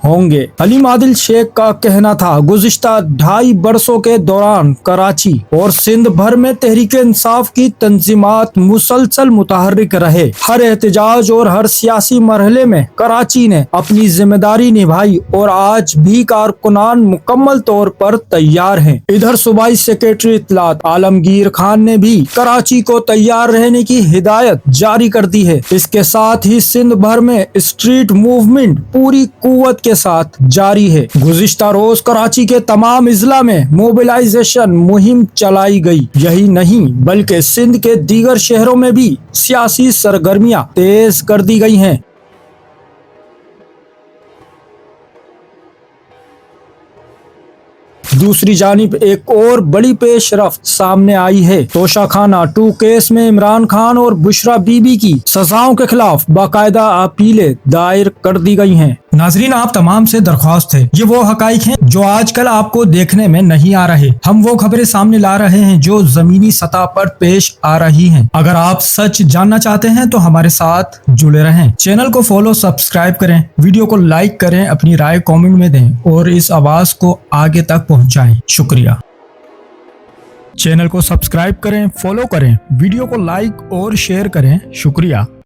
होंगे। हलीम आदिल शेख का कहना था, गुज़िश्ता 2.5 बरसों के दौरान कराची और सिंध भर में तहरीक इंसाफ की तंजीमात मुसलसल मुतहर्रिक रहे। हर एहतजाज और हर सियासी मरहले में कराची ने अपनी जिम्मेदारी निभाई और आज भी कारकुनान मुकम्मल तौर पर तैयार हैं। इधर सूबाई सेक्रेटरी इत्तलात आलमगीर खान ने भी कराची को तैयार रहने की हिदायत जारी कर दी है। इसके साथ ही सिंध भर में स्ट्रीट मूवमेंट पूरी कुव्वत के साथ जारी है। गुज़िश्ता रोज कराची के तमाम इजला में मोबिलाइजेशन मुहिम चलाई गई। यही नहीं बल्कि सिंध के दीगर शहरों में भी सियासी सरगर्मियां तेज कर दी गई हैं। दूसरी जानिब एक और बड़ी पेशरफ्त सामने आई है। तोशाखाना 2 केस में इमरान खान और बुशरा बीबी की सजाओं के खिलाफ बाकायदा अपीलें दायर कर दी गई हैं। नाजरीन, आप तमाम से दरख्वास्त है, ये वो हकाइक हैं जो आजकल आपको देखने में नहीं आ रहे। हम वो खबरें सामने ला रहे हैं जो जमीनी सतह पर पेश आ रही हैं। अगर आप सच जानना चाहते हैं तो हमारे साथ जुड़े रहें। चैनल को फॉलो सब्सक्राइब करें, वीडियो को लाइक करें, अपनी राय कमेंट में दें और इस आवाज को आगे तक पहुंचाएं। शुक्रिया। चैनल को सब्सक्राइब करें, फॉलो करें, वीडियो को लाइक और शेयर करें। शुक्रिया।